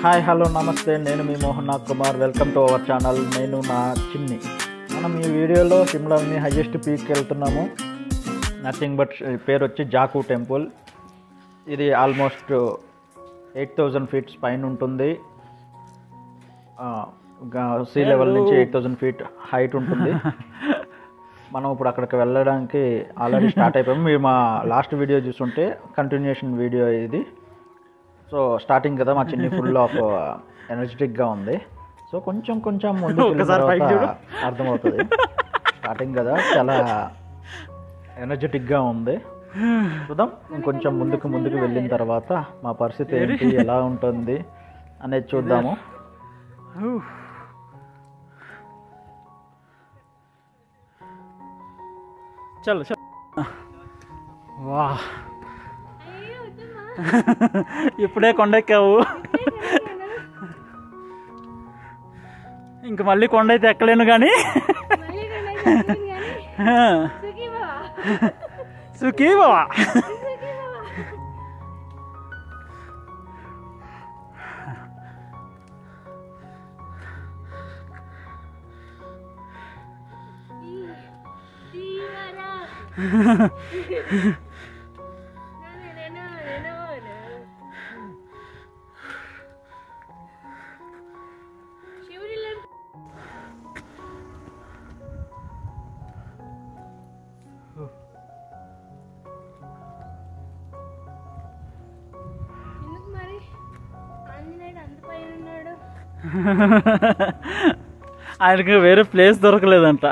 Hi hello నమస్తే, నేను మీ Mohan Kumar. Welcome to our channel. నేను నా చిన్ని. మనం ఈ వీడియోలో సిమ్లాని హైయెస్ట్ పీక్కి వెళ్తున్నాము. నథింగ్ బట్ పేరు వచ్చి జాకు టెంపుల్. ఇది ఆల్మోస్ట్ 8000 ఫీట్స్ పైన ఉంటుంది. సీ లెవెల్ నుంచి 8000 ఫీట్ హైట్ ఉంటుంది. మనం ఇప్పుడు అక్కడికి వెళ్ళడానికి ఆల్రెడీ స్టార్ట్ అయిపోయాము. మీరు మా లాస్ట్ వీడియో చూస్తుంటే కంటిన్యూషన్ వీడియో ఇది. సో స్టార్టింగ్ కదా, మా చిన్ని ఫుల్ ఆఫ్ ఎనర్జెటిక్గా ఉంది. సో కొంచెం ముందు అర్థమవుతుంది. స్టార్టింగ్ కదా, చాలా ఎనర్జెటిక్గా ఉంది. చూద్దాం ఇంకొంచెం ముందుకు వెళ్ళిన తర్వాత మా పరిస్థితి ఏంటి, ఎలా ఉంటుంది అనేది చూద్దాము. చలో వా, ఇప్పుడే కొండెక్కావు, ఇంక మళ్ళీ కొండ అయితే ఎక్కలేను కానీ సుఖీ బావా. ఆయనకి వేరే ప్లేస్ దొరకలేదంట.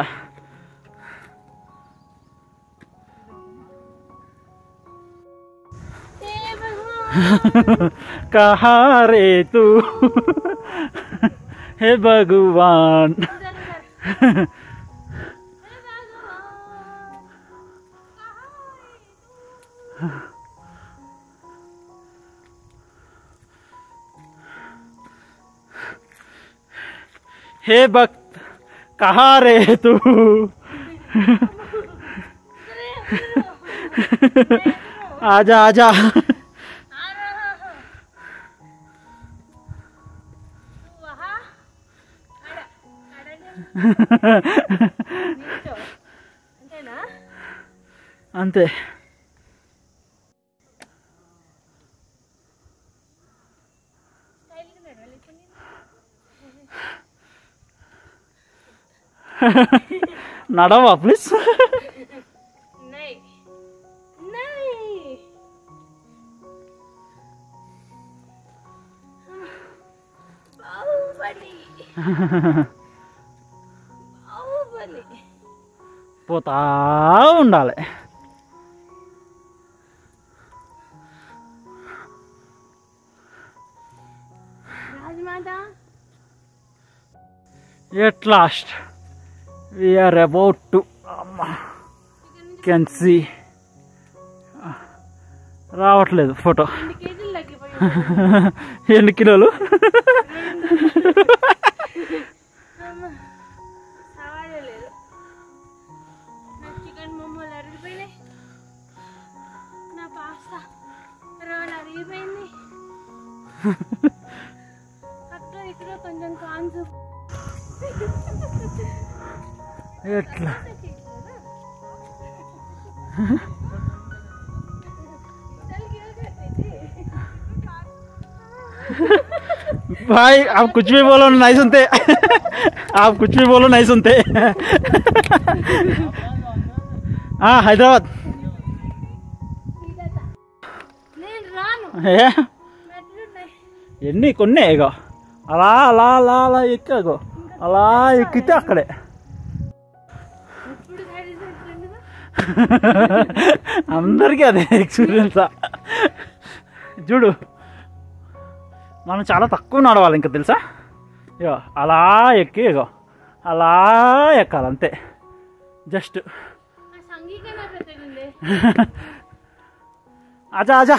కహా రే తూ హే భగవాన్. हे भक्त कहाँ रे तू. आजा आजा. అంతే. నడవా ప్లీజ్. పోతా ఉండాలి. At last we are about to can see. రావట్లేదు ఫోటో. ఎన్ని కిలోలు? ఎట్లా भाई आप कुछ भी बोलो नहीं सुनते. आप कुछ भी बोलो नहीं सुनते. हाँ हैदराबाद ఎన్ని కొన్నే ఇగో అలా అలా అలా అలా ఎక్కాగో, అలా ఎక్కితే అక్కడే. అందరికీ అదే ఎక్స్పీరియన్సా. చూడు, మనం చాలా తక్కువ నడవాలి ఇంకా తెలుసా. ఇగో అలా ఎక్కి ఇగో అలా ఎక్కాలి అంతే. జస్ట్ ఆజా ఆజా.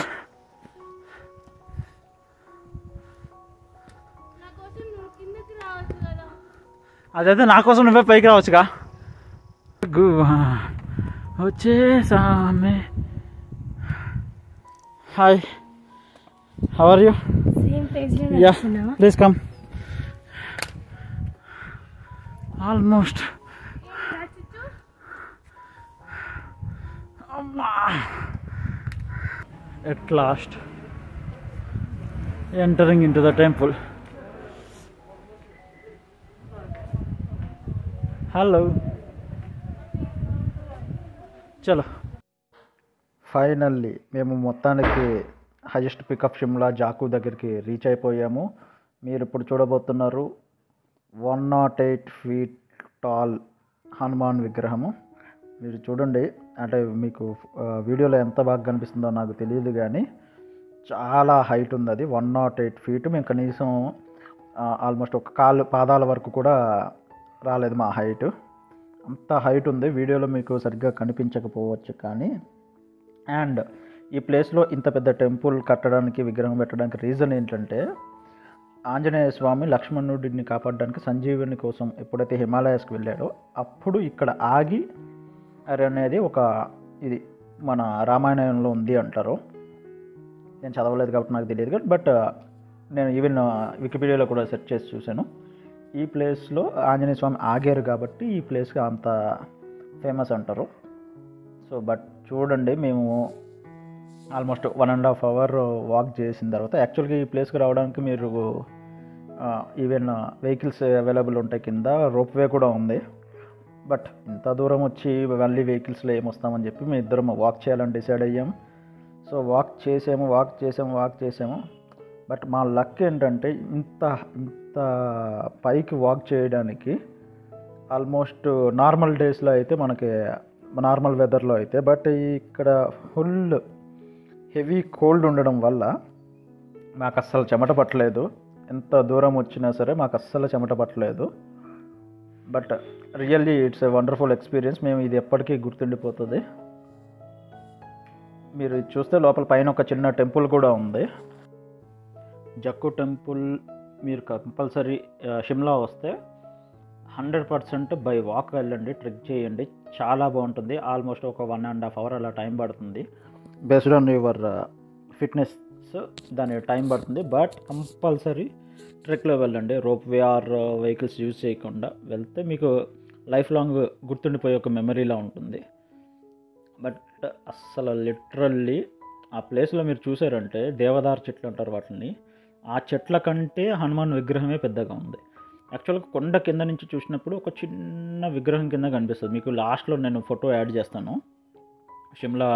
అదైతే నా కోసం నువ్వే పైకి రావచ్చుగా. వచ్చేసామే. Hi, how are you? Same యా please come. Almost at last entering into the temple. Hello. చలో ఫైనల్లీ మేము మొత్తానికి హైయెస్ట్ పికప్ షిమ్లా జాకు దగ్గరికి రీచ్ అయిపోయాము. మీరు ఇప్పుడు చూడబోతున్నారు 108 feet టాల్ హనుమాన్ విగ్రహము. మీరు చూడండి, అంటే మీకు వీడియోలో ఎంత బాగా కనిపిస్తుందో నాకు తెలియదు, కానీ చాలా హైట్ ఉంది. అది 108 feet. మేము కనీసం ఆల్మోస్ట్ ఒక పాదాల వరకు కూడా రాలేదు మా హైట్. అంత హైట్ ఉంది. వీడియోలో మీకు సరిగ్గా కనిపించకపోవచ్చు కానీ. అండ్ ఈ ప్లేస్లో ఇంత పెద్ద టెంపుల్ కట్టడానికి, విగ్రహం పెట్టడానికి రీజన్ ఏంటంటే, ఆంజనేయ స్వామి లక్ష్మణుడిని కాపాడడానికి సంజీవుని కోసం ఎప్పుడైతే హిమాలయాస్కి వెళ్ళాడో అప్పుడు ఇక్కడ ఆగి అనేది ఒక ఇది మన రామాయణంలో ఉంది అంటారు. నేను చదవలేదు కాబట్టి నాకు తెలియదు, బట్ నేను ఈవెన్ వికీపీడియాలో కూడా సెర్చ్ చేసి చూశాను. ఈ ప్లేస్లో ఆంజనేయ స్వామి ఆగారు కాబట్టి ఈ ప్లేస్కి అంత ఫేమస్ అంటారు. సో బట్ చూడండి, మేము ఆల్మోస్ట్ 1.5 hours వాక్ చేసిన తర్వాత, యాక్చువల్గా ఈ ప్లేస్కి రావడానికి మీరు ఈవెన్ వెహికల్స్ అవైలబుల్ ఉంటాయి, కింద రోప్వే కూడా ఉంది. బట్ ఇంత దూరం వచ్చి మళ్ళీ వెహికల్స్లో ఏమొస్తామని చెప్పి మేము ఇద్దరం వాక్ చేయాలని డిసైడ్ అయ్యాం. సో వాక్ చేసాము. బట్ మా లక్ ఏంటంటే, ఇంత పైకి వాక్ చేయడానికి ఆల్మోస్ట్ నార్మల్ డేస్లో అయితే, మనకి నార్మల్ వెదర్లో అయితే, బట్ ఇక్కడ ఫుల్ హెవీ కోల్డ్ ఉండడం వల్ల మాకు అస్సలు చెమట పట్టలేదు. ఎంత దూరం వచ్చినా సరే మాకు అస్సలు చెమట పట్టలేదు. But really it's a wonderful experience. మేము ఇది ఎప్పటికీ గుర్తుండిపోతుంది. మీరు చూస్తే లోపల పైన ఒక చిన్న టెంపుల్ కూడా ఉంది, జక్కు టెంపుల్. మీరు కంపల్సరీ షిమ్లా వస్తే 100% బై వాక్ వెళ్ళండి, ట్రెక్ చేయండి, చాలా బాగుంటుంది. ఆల్మోస్ట్ ఒక 1.5 hours అలా టైం పడుతుంది. బేస్డ్ ఆన్ యువర్ ఫిట్నెస్ దాని టైం పడుతుంది. బట్ కంపల్సరీ ట్రెక్లో వెళ్ళండి, రోప్వే ఆర్ వెహికల్స్ యూజ్ చేయకుండా వెళ్తే మీకు లైఫ్ లాంగ్ గుర్తుండిపోయే ఒక మెమరీలా ఉంటుంది. బట్ అస్సలు లిటరల్లీ ఆ ప్లేస్లో మీరు చూసారంటే, దేవదారు చెట్లు అంటారు వాటిని, ఆ చెట్ల కంటే హనుమాన్ విగ్రహమే పెద్దగా ఉంది. యాక్చువల్గా కొండ కింద నుంచి చూసినప్పుడు ఒక చిన్న విగ్రహం కింద కనిపిస్తుంది. మీకు లాస్ట్లో నేను ఫోటో యాడ్ చేస్తాను. షిమ్లా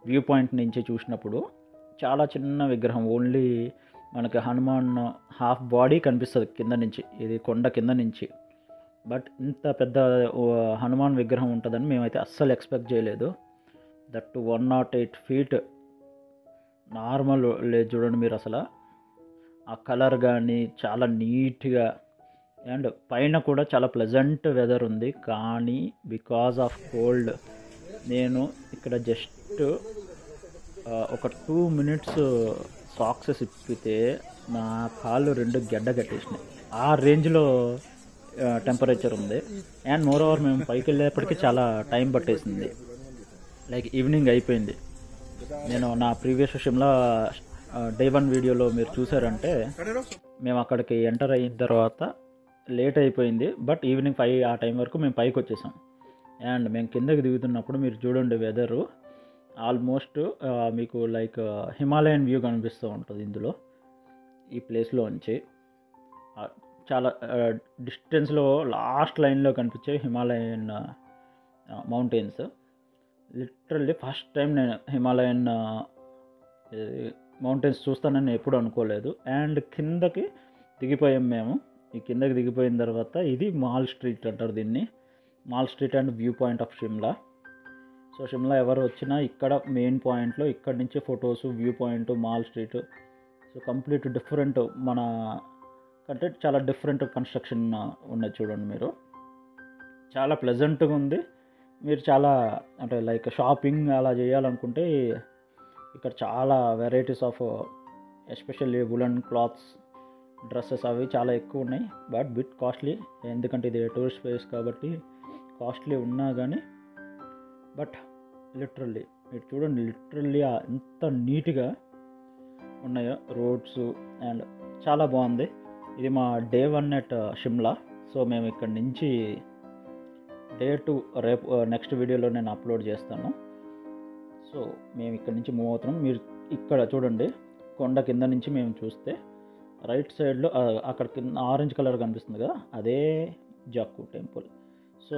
వ్యూ పాయింట్ నుంచి చూసినప్పుడు చాలా చిన్న విగ్రహం, ఓన్లీ మనకి హనుమాన్ హాఫ్ బాడీ కనిపిస్తుంది కింద నుంచి, ఇది కొండ కింద నుంచి. బట్ ఇంత పెద్ద హనుమాన్ విగ్రహం ఉంటుందని మేమైతే అస్సలు ఎక్స్పెక్ట్ చేయలేదు. దట్ 108 feet నార్మల్ లేదు. చూడండి మీరు, అసలు ఆ కలర్ కానీ చాలా నీట్గా, అండ్ పైన కూడా చాలా ప్లెజెంట్ వెదర్ ఉంది. కానీ బికాజ్ ఆఫ్ కోల్డ్ నేను ఇక్కడ జస్ట్ ఒక 2 minutes సాక్సెస్ ఇప్పితే నా కాళ్ళు 2 గెడ్డ కట్టేసినాయి. ఆ రేంజ్లో టెంపరేచర్ ఉంది. అండ్ మోర్ ఓవర్ మేము పైకి వెళ్ళేప్పటికీ చాలా టైం పట్టేసింది, లైక్ ఈవినింగ్ అయిపోయింది. నేను నా ప్రీవియస్ షిమ్లా డే 1 వీడియోలో మీరు చూసారంటే, మేము అక్కడికి ఎంటర్ అయిన తర్వాత లేట్ అయిపోయింది. బట్ ఈవినింగ్ 5 ఆ టైం వరకు మేము పైకి వచ్చేసాం. అండ్ మేము కిందకి దిగుతున్నప్పుడు మీరు చూడండి, వెదరు ఆల్మోస్ట్ మీకు లైక్ హిమాలయన్ వ్యూ కనిపిస్తూ ఉంటుంది ఇందులో, ఈ ప్లేస్లో నుంచి. చాలా డిస్టెన్స్లో లాస్ట్ లైన్లో కనిపించే Himalayan mountains. Literally first time నేను హిమాలయన్ మౌంటైన్స్ చూస్తానని ఎప్పుడు అనుకోలేదు. అండ్ కిందకి దిగిపోయాం మేము. ఈ కిందకి దిగిపోయిన తర్వాత ఇది మాల్ స్ట్రీట్ అంటారు దీన్ని, mall street and view point of Shimla. So Shimla ఎవరు వచ్చినా ఇక్కడ మెయిన్ పాయింట్లో ఇక్కడ నుంచి photos, view point, mall street. So complete different, మన కంటే చాలా డిఫరెంట్ కన్స్ట్రక్షన్ ఉన్నది. చూడండి మీరు, చాలా ప్లెజెంట్గా ఉంది. మీరు చాలా అంటే లైక్ షాపింగ్ అలా చేయాలనుకుంటే ఇక్కడ చాలా varieties of especially woollen clothes, dresses అవి చాలా ఎక్కువ ఉన్నాయి. బట్ బిట్ కాస్ట్లీ, ఎందుకంటే ఇది టూరిస్ట్ ప్లేస్ కాబట్టి కాస్ట్లీ ఉన్నా కానీ. బట్ లిటరల్లీ మీరు చూడండి, లిటరల్లీ ఎంత నీట్గా ఉన్నాయో రోడ్స్ అండ్ చాలా బాగుంది. ఇది మా డే 1 ఎట్ షిమ్లా. సో మేము ఇక్కడ నుంచి డే 2 రేపు నెక్స్ట్ వీడియోలో నేను అప్లోడ్ చేస్తాను. సో మేము ఇక్కడ నుంచి మూవ్ అవుతున్నాం. మీరు ఇక్కడ చూడండి, కొండ కింద నుంచి మేము చూస్తే రైట్ సైడ్లో అక్కడ కింద ఆరెంజ్ కలర్ కనిపిస్తుంది కదా, అదే జాకు టెంపుల్. సో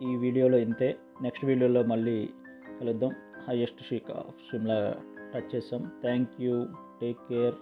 ఈ వీడియోలో ఇంతే. నెక్స్ట్ వీడియోలో మళ్ళీ కలుద్దాం. Highest peak of Shimla touch చేసాం. Thank you, take care.